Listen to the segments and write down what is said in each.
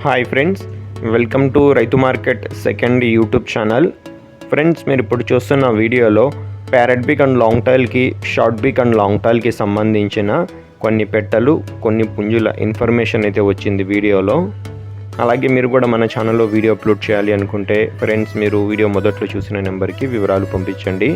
Hi friends, welcome to రైతు market second YouTube channel. Friends, మీరు ఇప్పుడు చూస్తున్న వీడియోలో ప్యారెట్ బీక్ అండ్ లాంగ్ టైల్కి, షార్ట్ బీక్ అండ్ లాంగ్ టైల్కి సంబంధించిన కొన్ని పెట్టలు, కొన్ని పుంజుల ఇన్ఫర్మేషన్ అయితే వచ్చింది వీడియోలో. అలాగే మీరు కూడా మన ఛానల్లో వీడియో అప్లోడ్ చేయాలి అనుకుంటే ఫ్రెండ్స్, మీరు వీడియో మొదట్లో చూసిన నెంబర్కి వివరాలు పంపించండి.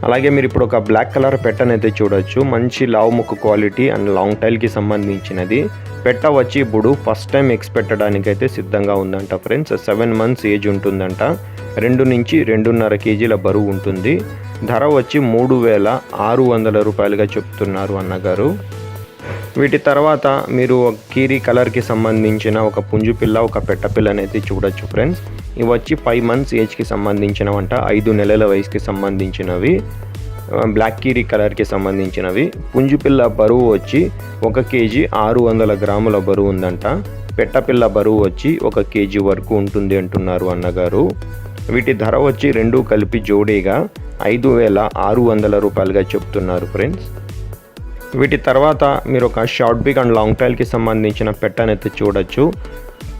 అలాగే మీరు ఇప్పుడు ఒక బ్లాక్ కలర్ పెట్టనైతే చూడొచ్చు. మంచి లావు ముక్కు క్వాలిటీ అండ్ లాంగ్ టైల్కి సంబంధించినది. పెట్ట వచ్చి ఇప్పుడు ఫస్ట్ టైం ఎగ్స్ పెట్టడానికైతే సిద్ధంగా ఉందంట ఫ్రెండ్స్. 7 months ఏజ్ ఉంటుందంట. 2 నుంచి 2.5 kgల బరువు ఉంటుంది. ధర వచ్చి 3,600 రూపాయలుగా చెప్తున్నారు అన్నగారు. వీటి తర్వాత మీరు కీరీ కలర్కి సంబంధించిన ఒక పుంజు పిల్ల, ఒక పెట్ట పిల్లనైతే చూడొచ్చు ఫ్రెండ్స్. ఇవి వచ్చి 5 months ఏజ్కి సంబంధించినవంట. 5 నెలల వయసుకి సంబంధించినవి. బ్లాక్ కీరీ కలర్కి సంబంధించినవి. పుంజు పిల్ల బరువు వచ్చి 1 kg 600 గ్రాముల బరువు ఉందంట. పెట్టపిల్ల బరువు వచ్చి 1 kg వరకు ఉంటుంది అంటున్నారు అన్నగారు. వీటి ధర వచ్చి 2 కలిపి జోడీగా 5,600 రూపాయలుగా చెప్తున్నారు ఫ్రెండ్స్. వీటి తర్వాత మీరు ఒక షార్ట్ బీక్ అండ్ లాంగ్ టైల్కి సంబంధించిన పెట్టనైతే చూడొచ్చు.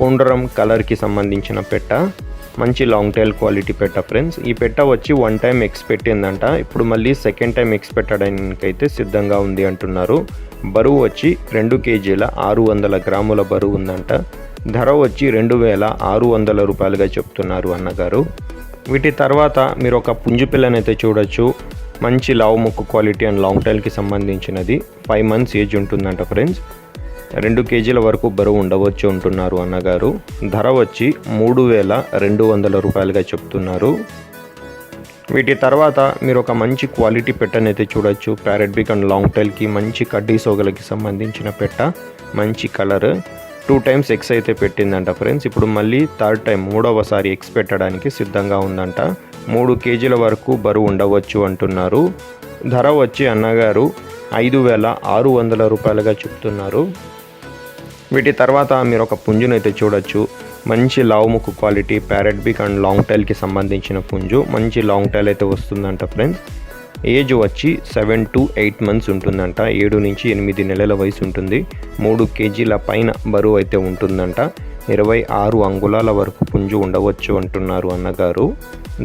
పొండరం కలర్కి సంబంధించిన పెట్ట, మంచి లాంగ్ టైల్ క్వాలిటీ పెట్ట ఫ్రెండ్స్. ఈ పెట్ట వచ్చి 1 time ఎగ్స్ పెట్టిందంట. ఇప్పుడు మళ్ళీ సెకండ్ టైం ఎగ్స్ పెట్టడానికైతే సిద్ధంగా ఉంది అంటున్నారు. బరువు వచ్చి 2 kgల 600 గ్రాముల బరువు ఉందంట. ధర వచ్చి 2,600 రూపాయలుగా చెప్తున్నారు అన్నగారు. వీటి తర్వాత మీరు ఒక పుంజు పిల్లనైతే చూడొచ్చు. మంచి లావు ముక్కు క్వాలిటీ అండ్ లాంగ్ టైల్కి సంబంధించినది. 5 months ఏజ్ ఉంటుందంట ఫ్రెండ్స్. 2 kgల వరకు బరువు ఉండవచ్చు అంటున్నారు అన్నగారు. ధర వచ్చి 3,200 రూపాయలుగా చెప్తున్నారు. వీటి తర్వాత మీరు ఒక మంచి క్వాలిటీ పెట్టనైతే చూడొచ్చు. ప్యారెట్ బీక్ అండ్ లాంగ్ టైల్కి మంచి కడ్డీ సోగలకి సంబంధించిన పెట్ట, మంచి కలర్. 2 times ఎగ్స్ అయితే పెట్టిందంట ఫ్రెండ్స్. ఇప్పుడు మళ్ళీ థర్డ్ టైం, 3వసారి ఎగ్స్ పెట్టడానికి సిద్ధంగా ఉందంట. 3 kgల వరకు బరువు ఉండవచ్చు అంటున్నారు. ధర వచ్చి అన్నగారు 5,600 రూపాయలుగా చెప్తున్నారు. వీటి తర్వాత మీరు ఒక పుంజునైతే చూడొచ్చు. మంచి లావు ముక్కు quality parrot beak and long టైల్కి సంబంధించిన పుంజు. మంచి లాంగ్ టైల్ అయితే వస్తుందంట ఫ్రెండ్స్. ఏజ్ వచ్చి 7 to 8 months ఉంటుందంట. 7 నుంచి 8 నెలల వయసు ఉంటుంది. 3 kgల పైన బరువు అయితే ఉంటుందంట. 26 అంగుళాల వరకు పుంజు ఉండవచ్చు అంటున్నారు అన్నగారు.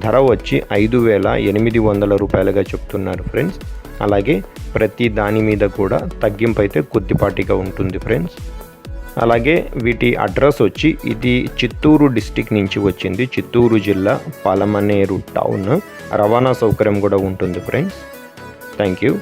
ధర వచ్చి 5,800 రూపాయలుగా చెప్తున్నారు ఫ్రెండ్స్. అలాగే ప్రతి దాని మీద కూడా తగ్గింపు అయితే కొద్దిపాటిగా ఉంటుంది ఫ్రెండ్స్. అలాగే వీటి అడ్రస్ వచ్చి ఇది చిత్తూరు డిస్టిక్ నుంచి వచ్చింది. చిత్తూరు జిల్లా పాలమనేరు టౌన్. రవాణా సౌకర్యం కూడా ఉంటుంది ఫ్రెండ్స్. Thank you.